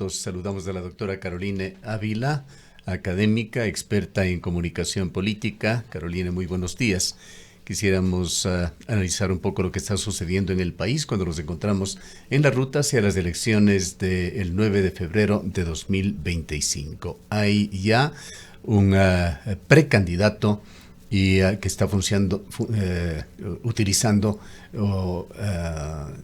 candidatos. Saludamos a la doctora Caroline Ávila, académica, experta en comunicación política. Caroline, muy buenos días. Quisiéramos analizar un poco lo que está sucediendo en el país cuando nos encontramos en la ruta hacia las elecciones del 9 de febrero de 2025. Hay ya un precandidato y que está utilizando o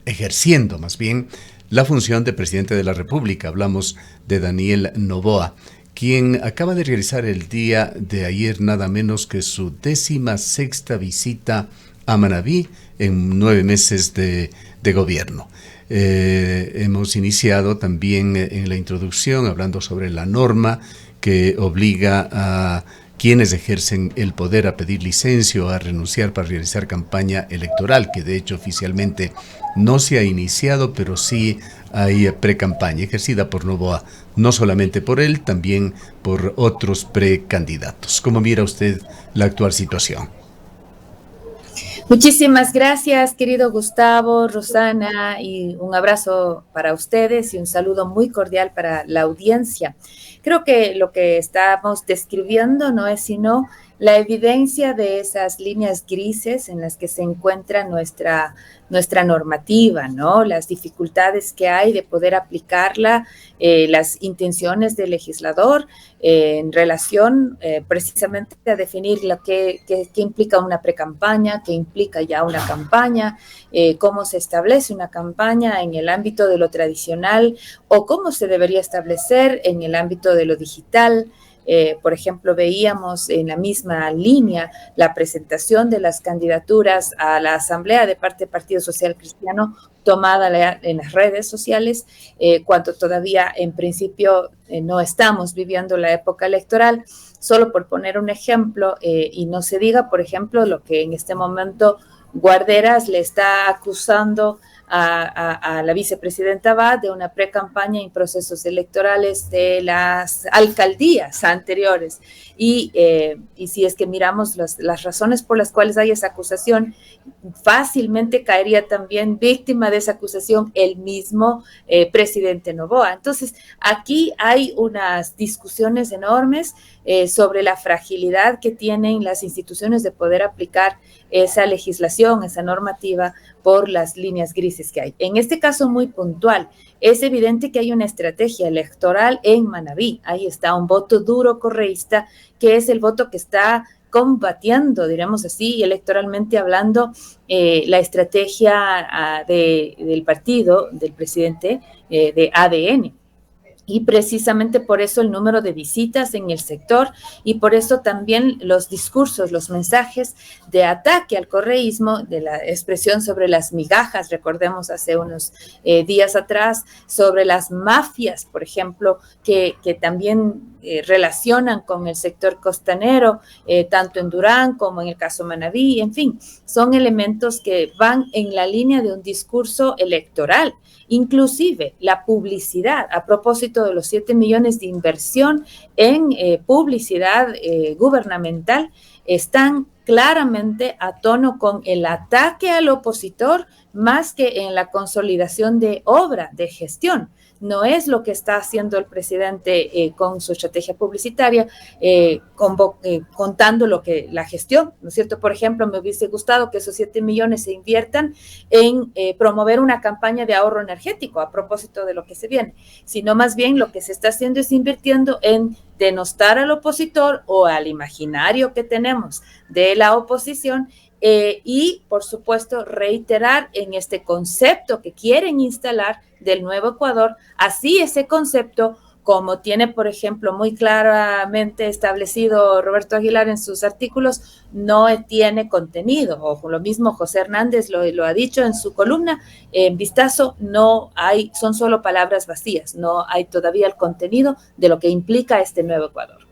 ejerciendo más bien la función de presidente de la República. Hablamos de Daniel Noboa, quien acaba de realizar el día de ayer nada menos que su 16ª visita a Manabí en 9 meses de gobierno. Hemos iniciado también en la introducción hablando sobre la norma que obliga a quienes ejercen el poder a pedir licencia o a renunciar para realizar campaña electoral, que de hecho oficialmente no se ha iniciado, pero sí hay precampaña ejercida por Noboa, no solamente por él, también por otros precandidatos. ¿Cómo mira usted la actual situación? Muchísimas gracias, querido Gustavo, Rosana, y un abrazo para ustedes y un saludo muy cordial para la audiencia. Creo que lo que estamos describiendo no es sino la evidencia de esas líneas grises en las que se encuentra nuestra normativa, ¿no? Las dificultades que hay de poder aplicarla, las intenciones del legislador en relación precisamente a definir lo que implica una precampaña, qué implica ya una campaña, cómo se establece una campaña en el ámbito de lo tradicional o cómo se debería establecer en el ámbito de lo digital. Por ejemplo, veíamos en la misma línea la presentación de las candidaturas a la Asamblea de parte del Partido Social Cristiano tomada en las redes sociales, cuando todavía en principio no estamos viviendo la época electoral. Solo por poner un ejemplo, y no se diga, por ejemplo, lo que en este momento Guarderas le está acusando a la vicepresidenta Abad de una precampaña en procesos electorales de las alcaldías anteriores. Y si es que miramos las razones por las cuales hay esa acusación, fácilmente caería también víctima de esa acusación el mismo presidente Noboa. Entonces, aquí hay unas discusiones enormes sobre la fragilidad que tienen las instituciones de poder aplicar esa legislación, esa normativa, por las líneas grises que hay. En este caso muy puntual, es evidente que hay una estrategia electoral en Manabí. Ahí está un voto duro correísta, que es el voto que está combatiendo, diremos así, electoralmente hablando, la estrategia del partido, del presidente de ADN. Y precisamente por eso el número de visitas en el sector y por eso también los discursos, los mensajes de ataque al correísmo, de la expresión sobre las migajas, recordemos hace unos días atrás, sobre las mafias, por ejemplo, que también relacionan con el sector costanero, tanto en Durán como en el caso Manabí, en fin, son elementos que van en la línea de un discurso electoral. Inclusive la publicidad, a propósito de los 7 millones de inversión en publicidad gubernamental, están claramente a tono con el ataque al opositor más que en la consolidación de obra, de gestión. No es lo que está haciendo el presidente con su estrategia publicitaria, contando la gestión, ¿no es cierto? Por ejemplo, me hubiese gustado que esos 7 millones se inviertan en promover una campaña de ahorro energético a propósito de lo que se viene, sino más bien lo que se está haciendo es invirtiendo en denostar al opositor o al imaginario que tenemos de la oposición, y, por supuesto, reiterar en este concepto que quieren instalar del nuevo Ecuador, así ese concepto, como tiene, por ejemplo, muy claramente establecido Roberto Aguilar en sus artículos, no tiene contenido. O lo mismo José Hernández lo ha dicho en su columna, en Vistazo no hay, son solo palabras vacías, no hay todavía el contenido de lo que implica este nuevo Ecuador.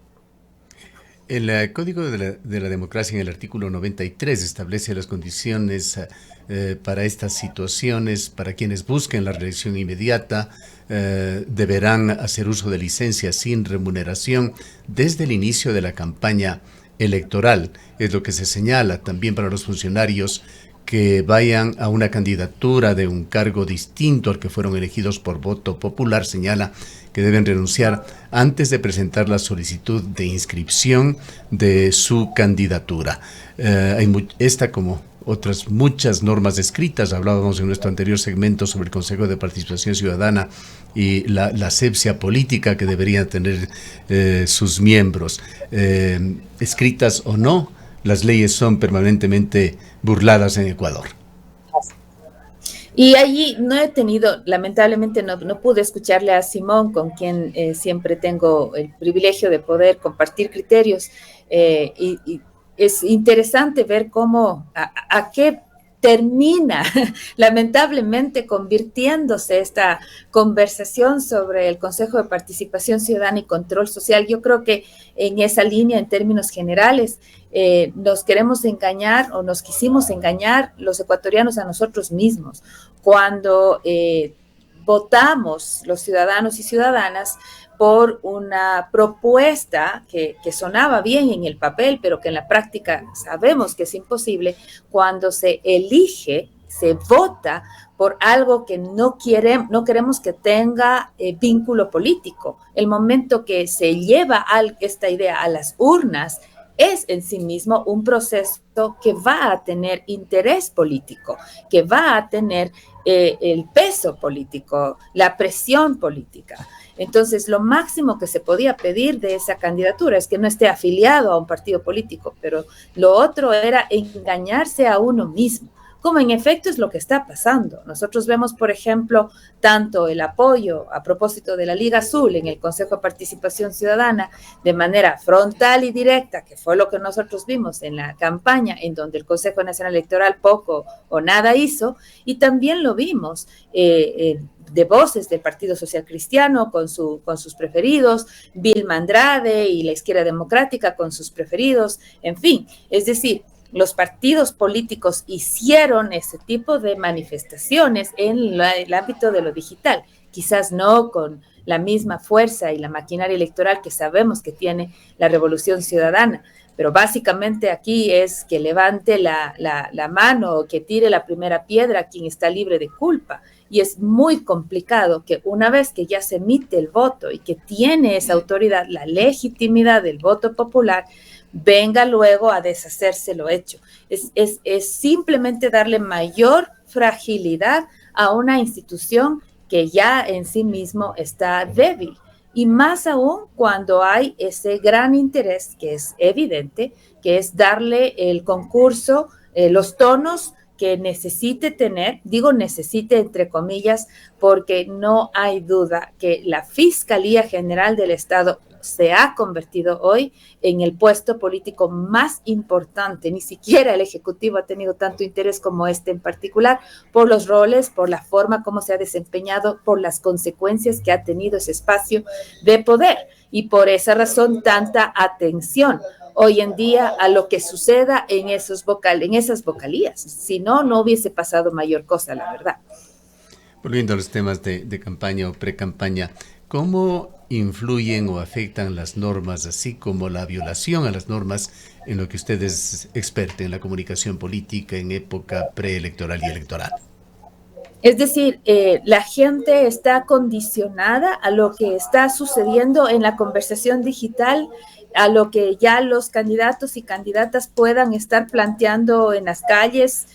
El Código de la Democracia en el artículo 93 establece las condiciones para estas situaciones, para quienes busquen la reelección inmediata, deberán hacer uso de licencias sin remuneración desde el inicio de la campaña electoral. Es lo que se señala también para los funcionarios que vayan a una candidatura de un cargo distinto al que fueron elegidos por voto popular, señala que deben renunciar antes de presentar la solicitud de inscripción de su candidatura. Hay esta como otras muchas normas escritas. Hablábamos en nuestro anterior segmento sobre el Consejo de Participación Ciudadana y la asepsia política que deberían tener sus miembros. Escritas o no, las leyes son permanentemente burladas en Ecuador. Y allí no he tenido, lamentablemente no pude escucharle a Simón, con quien siempre tengo el privilegio de poder compartir criterios, y es interesante ver cómo, a qué termina lamentablemente convirtiéndose esta conversación sobre el Consejo de Participación Ciudadana y Control Social. Yo creo que en esa línea, en términos generales, nos queremos engañar o nos quisimos engañar los ecuatorianos a nosotros mismos cuando votamos los ciudadanos y ciudadanas por una propuesta que sonaba bien en el papel, pero que en la práctica sabemos que es imposible, cuando se elige, se vota por algo que no queremos que tenga vínculo político. El momento que se lleva esta idea a las urnas es en sí mismo un proceso que va a tener interés político, que va a tener el peso político, la presión política. Entonces, lo máximo que se podía pedir de esa candidatura es que no esté afiliado a un partido político, pero lo otro era engañarse a uno mismo, como en efecto es lo que está pasando. Nosotros vemos, por ejemplo, tanto el apoyo a propósito de la Liga Azul en el Consejo de Participación Ciudadana de manera frontal y directa, que fue lo que nosotros vimos en la campaña, en donde el Consejo Nacional Electoral poco o nada hizo, y también lo vimos de voces del Partido Social Cristiano con sus preferidos, Vilma Andrade y la Izquierda Democrática con sus preferidos, en fin, es decir, los partidos políticos hicieron ese tipo de manifestaciones en el ámbito de lo digital, quizás no con la misma fuerza y la maquinaria electoral que sabemos que tiene la Revolución Ciudadana, pero básicamente aquí es que levante la mano o que tire la primera piedra quien está libre de culpa. Y es muy complicado que una vez que ya se emite el voto y que tiene esa autoridad, la legitimidad del voto popular, venga luego a deshacerse lo hecho. Es simplemente darle mayor fragilidad a una institución que ya en sí mismo está débil. Y más aún cuando hay ese gran interés que es evidente, que es darle el concurso, los tonos que necesite tener, digo necesite entre comillas, porque no hay duda que la Fiscalía General del Estado se ha convertido hoy en el puesto político más importante. Ni siquiera el Ejecutivo ha tenido tanto interés como este en particular, por los roles, por la forma como se ha desempeñado, por las consecuencias que ha tenido ese espacio de poder. Y por esa razón, tanta atención hoy en día a lo que suceda en esas vocalías. Si no, no hubiese pasado mayor cosa, la verdad. Volviendo a los temas de campaña o pre-campaña, ¿cómo influyen o afectan las normas, así como la violación a las normas, en lo que usted es experta en la comunicación política en época preelectoral y electoral? Es decir, la gente está condicionada a lo que está sucediendo en la conversación digital, a lo que ya los candidatos y candidatas puedan estar planteando en las calles,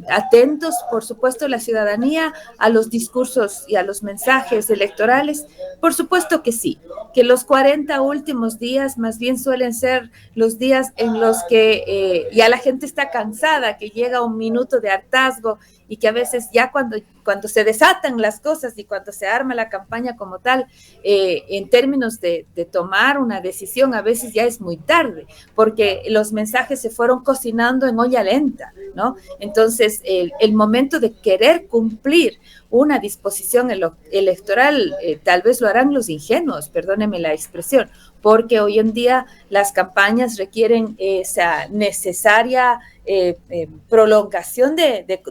atentos, por supuesto, la ciudadanía a los discursos y a los mensajes electorales. Por supuesto que sí, que los 40 últimos días más bien suelen ser los días en los que ya la gente está cansada, que llega un minuto de hartazgo y que a veces ya cuando se desatan las cosas y cuando se arma la campaña como tal, en términos de tomar una decisión, a veces ya es muy tarde, porque los mensajes se fueron cocinando en olla lenta, ¿no? Entonces, el momento de querer cumplir una disposición electoral, tal vez lo harán los ingenuos, perdóneme la expresión, porque hoy en día las campañas requieren esa necesaria prolongación de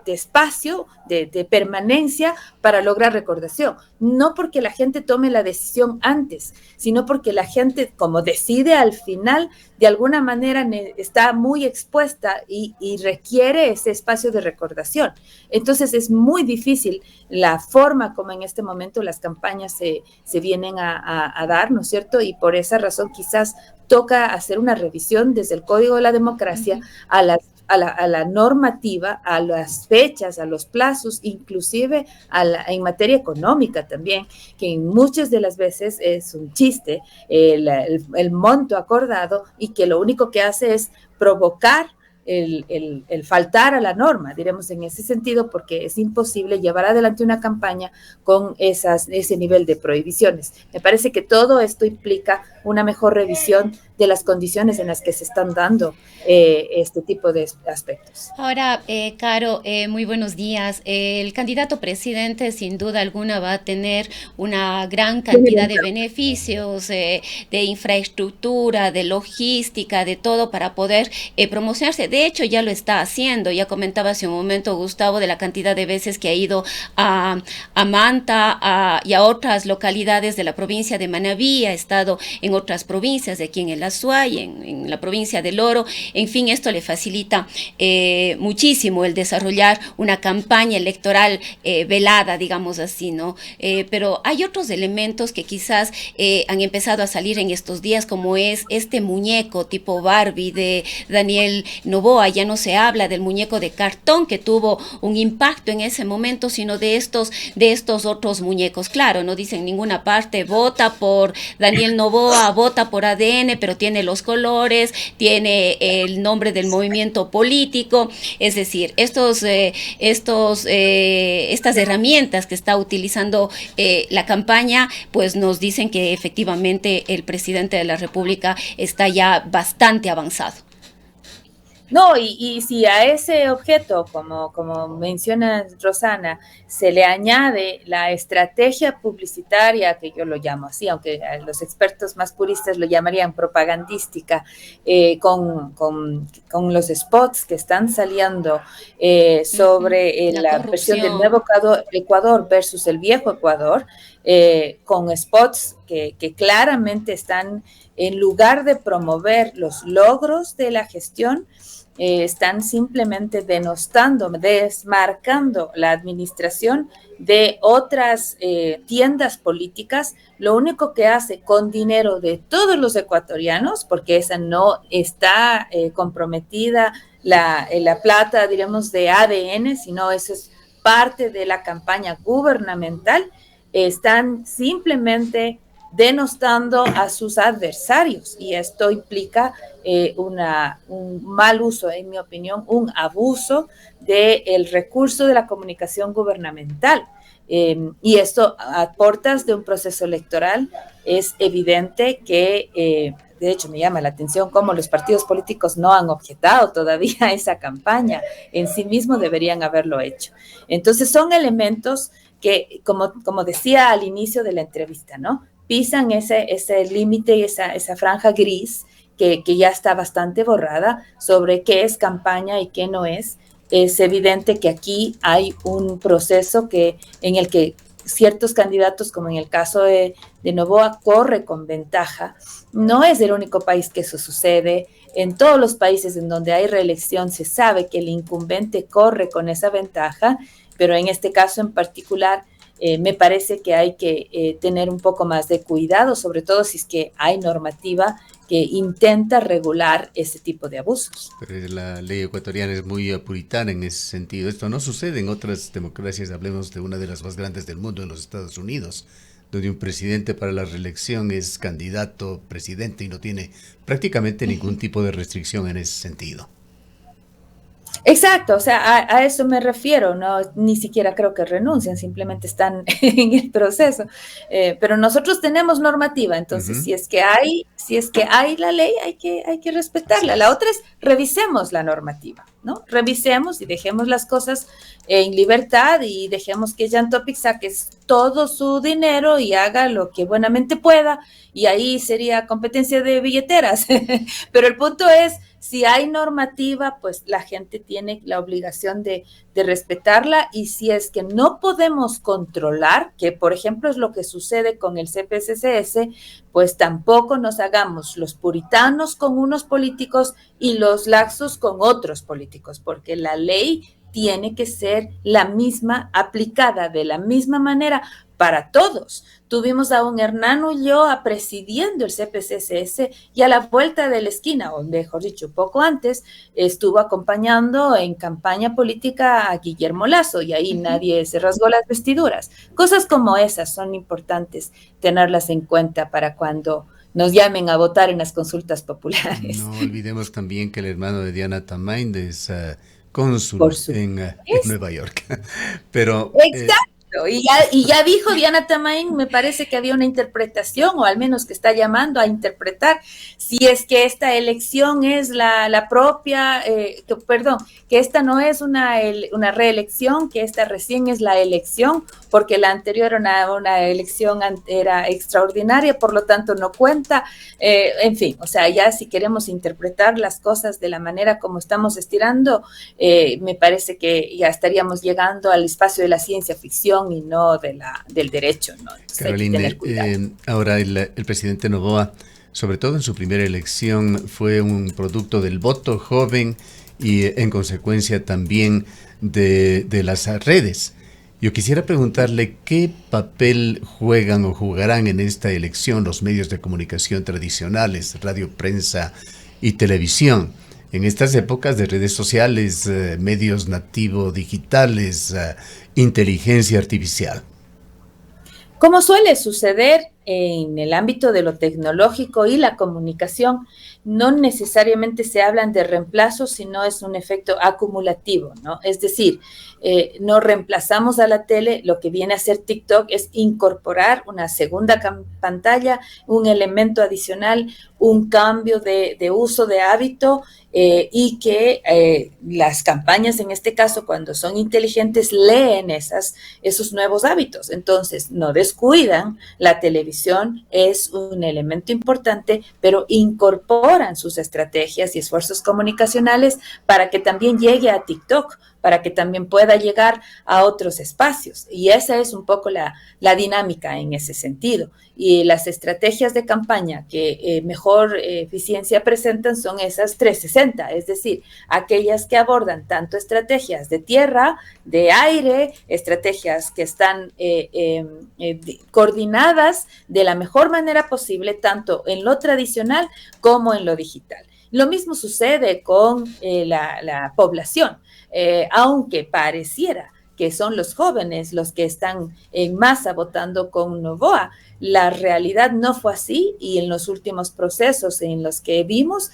de espacio, de permanencia para lograr recordación. No porque la gente tome la decisión antes, sino porque la gente, como decide al final, de alguna manera está muy expuesta y requiere ese espacio de recordación. Entonces es muy difícil la forma como en este momento las campañas se vienen a dar, ¿no es cierto? Y por esa razón quizás toca hacer una revisión desde el Código de la Democracia a la normativa, a las fechas, a los plazos, inclusive en materia económica también, que muchas de las veces es un chiste el monto acordado y que lo único que hace es provocar el faltar a la norma, diremos en ese sentido, porque es imposible llevar adelante una campaña con ese nivel de prohibiciones. Me parece que todo esto implica una mejor revisión de las condiciones en las que se están dando este tipo de aspectos. Ahora, Caro, muy buenos días. El candidato presidente sin duda alguna va a tener una gran cantidad de beneficios, de infraestructura, de logística, de todo para poder promocionarse. De hecho, ya lo está haciendo. Ya comentaba hace un momento Gustavo de la cantidad de veces que ha ido a Manta y a otras localidades de la provincia de Manabí, ha estado en otras provincias, de aquí en el Azuay, en la provincia del Oro. En fin, esto le facilita muchísimo el desarrollar una campaña electoral velada, digamos así, ¿no? Pero hay otros elementos que quizás han empezado a salir en estos días, como es este muñeco tipo Barbie de Daniel Noboa. Ya no se habla del muñeco de cartón que tuvo un impacto en ese momento, sino de estos otros muñecos. Claro, no dicen en ninguna parte vota por Daniel Noboa, vota por ADN, pero tiene los colores, tiene el nombre del movimiento político. Es decir, estas herramientas que está utilizando la campaña, pues nos dicen que efectivamente el presidente de la República está ya bastante avanzado. No, y si a ese objeto, como menciona Rosana, se le añade la estrategia publicitaria, que yo lo llamo así, aunque los expertos más puristas lo llamarían propagandística, con los spots que están saliendo sobre la versión del nuevo Ecuador versus el viejo Ecuador, con spots que claramente están, en lugar de promover los logros de la gestión, están simplemente denostando, desmarcando la administración de otras tiendas políticas. Lo único que hace con dinero de todos los ecuatorianos, porque esa no está comprometida la plata, diremos, de ADN, sino eso es parte de la campaña gubernamental, están simplemente denostando a sus adversarios, y esto implica un mal uso, en mi opinión, un abuso del recurso de la comunicación gubernamental. Y esto, a puertas de un proceso electoral, es evidente que, de hecho, me llama la atención cómo los partidos políticos no han objetado todavía esa campaña. En sí mismo deberían haberlo hecho. Entonces, son elementos que, como decía al inicio de la entrevista, ¿no?, pisan ese límite y esa franja gris que ya está bastante borrada sobre qué es campaña y qué no es. Es evidente que aquí hay un proceso en el que ciertos candidatos, como en el caso de Noboa, corre con ventaja. No es el único país que eso sucede. En todos los países en donde hay reelección se sabe que el incumbente corre con esa ventaja, pero en este caso en particular me parece que hay que tener un poco más de cuidado, sobre todo si es que hay normativa que intenta regular ese tipo de abusos. Pero la ley ecuatoriana es muy puritana en ese sentido. Esto no sucede en otras democracias. Hablemos de una de las más grandes del mundo, en los Estados Unidos, donde un presidente para la reelección es candidato presidente y no tiene prácticamente ningún tipo de restricción en ese sentido. Exacto, o sea, a eso me refiero, no, ni siquiera creo que renuncien, simplemente están en el proceso. Pero nosotros tenemos normativa, entonces si es que hay la ley, hay que respetarla. La otra es revisemos la normativa, ¿no? Revisemos y dejemos las cosas en libertad y dejemos que Jan Topic saque todo su dinero y haga lo que buenamente pueda, y ahí sería competencia de billeteras. Pero el punto es Si hay normativa, pues la gente tiene la obligación de respetarla, y si es que no podemos controlar, que por ejemplo es lo que sucede con el CPCCS, pues tampoco nos hagamos los puritanos con unos políticos y los laxos con otros políticos, porque la ley tiene que ser la misma, aplicada de la misma manera para todos. Tuvimos a un Hernán Ulloa presidiendo el CPCCS, y a la vuelta de la esquina, o mejor dicho, poco antes, estuvo acompañando en campaña política a Guillermo Lasso, y ahí nadie se rasgó las vestiduras. Cosas como esas son importantes tenerlas en cuenta para cuando nos llamen a votar en las consultas populares. No olvidemos también que el hermano de Diana Tamain es cónsul Por en Nueva York. Pero Exacto. Y ya dijo Diana Tamain, me parece que había una interpretación, o al menos que está llamando a interpretar, si es que esta elección es la propia, que esta no es una reelección, que esta recién es la elección, porque la anterior era una elección era extraordinaria, por lo tanto no cuenta. En fin, o sea, ya si queremos interpretar las cosas de la manera como estamos estirando, me parece que ya estaríamos llegando al espacio de la ciencia ficción y no del derecho, ¿no? Entonces, Caroline, ahora el presidente Noboa, sobre todo en su primera elección, fue un producto del voto joven y en consecuencia también de las redes. Yo quisiera preguntarle qué papel juegan o jugarán en esta elección los medios de comunicación tradicionales, radio, prensa y televisión, en estas épocas de redes sociales, medios nativos digitales, inteligencia artificial. Como suele suceder en el ámbito de lo tecnológico y la comunicación, no necesariamente se hablan de reemplazo, sino es un efecto acumulativo, ¿no? Es decir, no reemplazamos a la tele. Lo que viene a hacer TikTok es incorporar una segunda pantalla, un elemento adicional, un cambio de uso de hábito, y que las campañas, en este caso, cuando son inteligentes, leen esos nuevos hábitos. Entonces, no descuidan la televisión, es un elemento importante, pero incorporan sus estrategias y esfuerzos comunicacionales para que también llegue a TikTok, para que también pueda llegar a otros espacios. Y esa es un poco la dinámica en ese sentido. Y las estrategias de campaña que mejor eficiencia presentan son esas 360, es decir, aquellas que abordan tanto estrategias de tierra, de aire, estrategias que están coordinadas de la mejor manera posible, tanto en lo tradicional como en lo digital. Lo mismo sucede con la población. Aunque pareciera que son los jóvenes los que están en masa votando con Noboa, la realidad no fue así, y en los últimos procesos en los que vimos,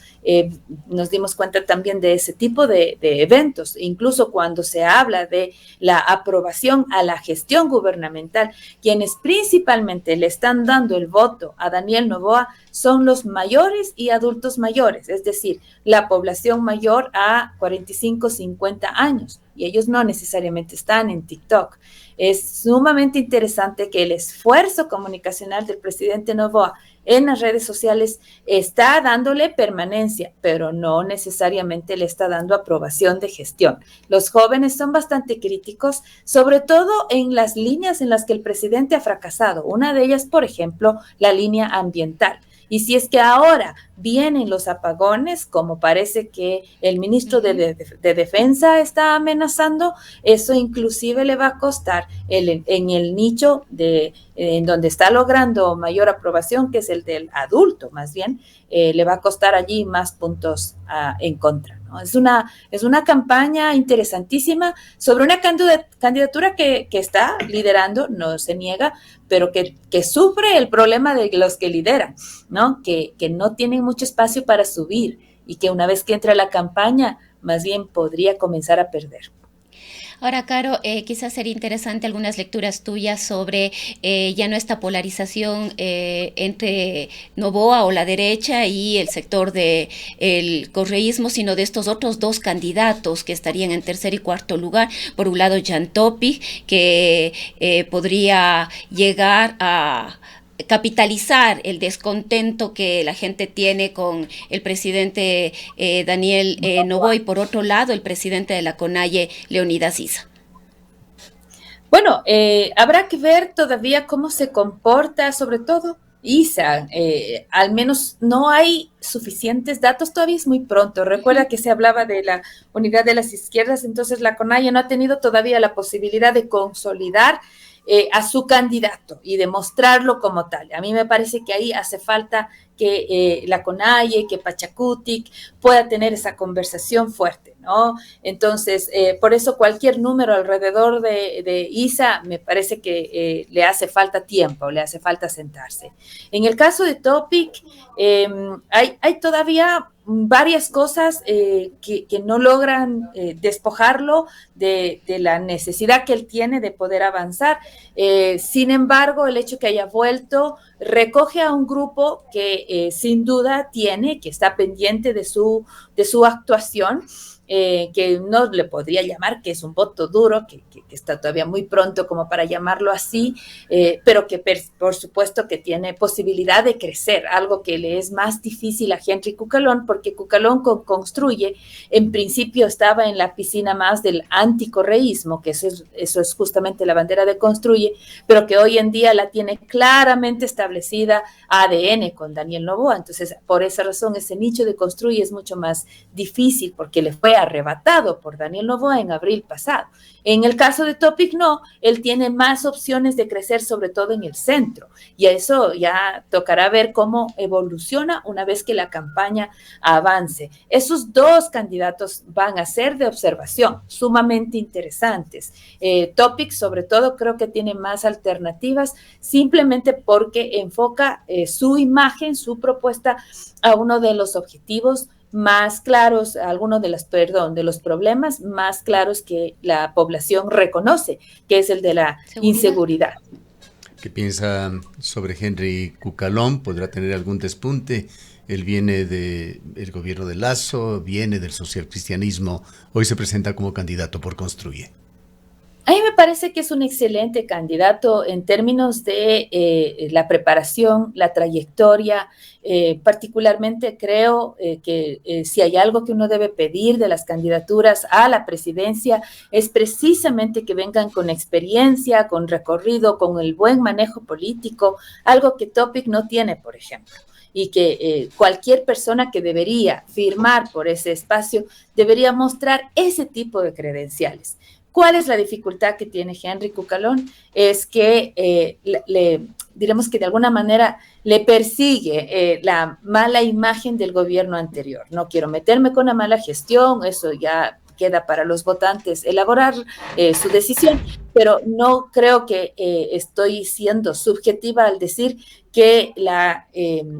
nos dimos cuenta también de ese tipo de eventos. Incluso cuando se habla de la aprobación a la gestión gubernamental, quienes principalmente le están dando el voto a Daniel Noboa son los mayores y adultos mayores, es decir, la población mayor a 45, 50 años, y ellos no necesariamente están en TikTok. Es sumamente interesante que el esfuerzo comunicacional del presidente Noboa en las redes sociales está dándole permanencia, pero no necesariamente le está dando aprobación de gestión. Los jóvenes son bastante críticos, sobre todo en las líneas en las que el presidente ha fracasado. Una de ellas, por ejemplo, la línea ambiental. Y si es que ahora vienen los apagones, como parece que el ministro de Defensa está amenazando, eso inclusive le va a costar en el nicho en donde está logrando mayor aprobación, que es el del adulto, más bien, le va a costar allí más puntos en contra, ¿no? Es una campaña interesantísima sobre una candidatura que está liderando, no se niega, pero que sufre el problema de los que lideran, ¿no? Que no tienen mucho espacio para subir, y que una vez que entra la campaña, más bien podría comenzar a perder. Ahora, Caro, quizás sería interesante algunas lecturas tuyas sobre ya no esta polarización entre Noboa o la derecha y el sector del correísmo, sino de estos otros dos candidatos que estarían en tercer y cuarto lugar. Por un lado, Jan Topic, que podría llegar a capitalizar el descontento que la gente tiene con el presidente Daniel Noboa y por otro lado el presidente de la CONAIE, Leonidas Issa? Bueno, habrá que ver todavía cómo se comporta, sobre todo Isa. Al menos no hay suficientes datos, todavía es muy pronto. Recuerda que se hablaba de la unidad de las izquierdas, entonces la CONAIE no ha tenido todavía la posibilidad de consolidar a su candidato y demostrarlo como tal. A mí me parece que ahí hace falta que la CONAIE, que Pachacutic pueda tener esa conversación fuerte, ¿no? Entonces, por eso cualquier número alrededor de Isa me parece que le hace falta tiempo, le hace falta sentarse. En el caso de Topic, hay todavía varias cosas que no logran despojarlo de la necesidad que él tiene de poder avanzar. Sin embargo, el hecho que haya vuelto recoge a un grupo que sin duda tiene, que está pendiente de su actuación, que no le podría llamar que es un voto duro, que está todavía muy pronto como para llamarlo así, pero que por supuesto que tiene posibilidad de crecer, algo que le es más difícil a Henry Cucalón, porque Cucalón Construye, en principio estaba en la piscina más del anticorreísmo, que eso es justamente la bandera de Construye, pero que hoy en día la tiene claramente establecida ADN con Daniel Noboa. Entonces, por esa razón, ese nicho de Construye es mucho más difícil, porque le fue arrebatado por Daniel Noboa en abril pasado. En el caso de Topic, no, él tiene más opciones de crecer, sobre todo en el centro, y eso ya tocará ver cómo evoluciona una vez que la campaña avance. Esos dos candidatos van a ser de observación, sumamente interesantes. Topic, sobre todo, creo que tiene más alternativas, simplemente porque enfoca su imagen, su propuesta a uno de los objetivos más claros, algunos de los problemas más claros que la población reconoce, que es el de la inseguridad. ¿Qué piensa sobre Henry Cucalón? ¿Podrá tener algún despunte? Él viene del gobierno de Lasso, viene del socialcristianismo, hoy se presenta como candidato por Construye. A mí me parece que es un excelente candidato en términos de la preparación, la trayectoria. Particularmente creo que si hay algo que uno debe pedir de las candidaturas a la presidencia es precisamente que vengan con experiencia, con recorrido, con el buen manejo político, algo que Topic no tiene, por ejemplo. Y que cualquier persona que debería firmar por ese espacio debería mostrar ese tipo de credenciales. ¿Cuál es la dificultad que tiene Henry Cucalón? Es que diremos que de alguna manera le persigue la mala imagen del gobierno anterior. No quiero meterme con la mala gestión, eso ya queda para los votantes elaborar su decisión, pero no creo que estoy siendo subjetiva al decir que la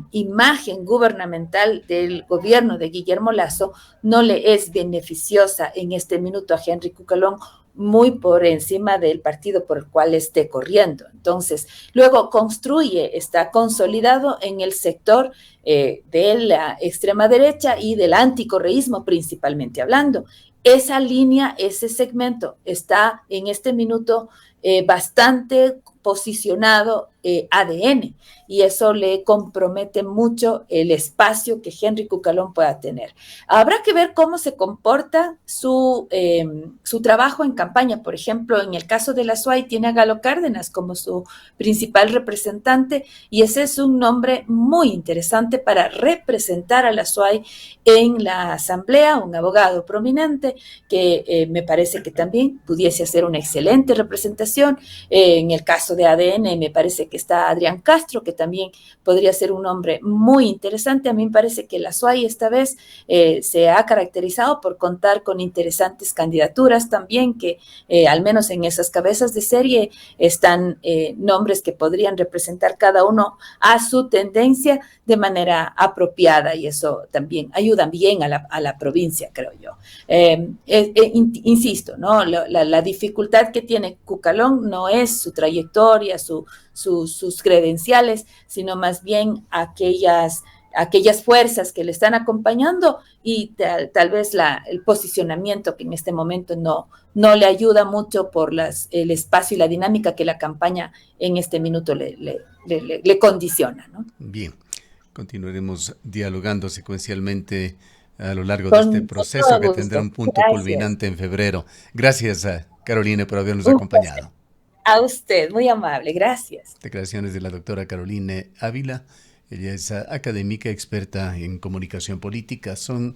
imagen gubernamental del gobierno de Guillermo Lasso no le es beneficiosa en este minuto a Henry Cucalón, muy por encima del partido por el cual esté corriendo. Entonces, luego Construye, está consolidado en el sector de la extrema derecha y del anticorreísmo principalmente hablando. Esa línea, ese segmento está en este minuto bastante posicionado ADN, y eso le compromete mucho el espacio que Henry Cucalón pueda tener. Habrá que ver cómo se comporta su trabajo en campaña. Por ejemplo, en el caso de la SUAY tiene a Galo Cárdenas como su principal representante, y ese es un nombre muy interesante para representar a la SUAY en la asamblea, un abogado prominente que me parece que también pudiese hacer una excelente representación. En el caso de ADN me parece que está Adrián Castro, que también podría ser un hombre muy interesante. A mí me parece que la SUAY esta vez se ha caracterizado por contar con interesantes candidaturas también, que al menos en esas cabezas de serie están nombres que podrían representar cada uno a su tendencia de manera apropiada, y eso también ayuda bien a la provincia, creo yo. Insisto, ¿no? La dificultad que tiene Cucalón no es su trayectoria, sus credenciales, sino más bien aquellas aquellas fuerzas que le están acompañando y tal vez el posicionamiento que en este momento no le ayuda mucho por el espacio y la dinámica que la campaña en este minuto le condiciona, ¿no? Bien, continuaremos dialogando secuencialmente a lo largo de este Con proceso todo que tendrá gusto. un punto Gracias. culminante en febrero. Gracias, Carolina, por habernos Un placer. acompañado. A usted, muy amable. Gracias. Declaraciones de la doctora Carolina Ávila. Ella es académica experta en comunicación política. Son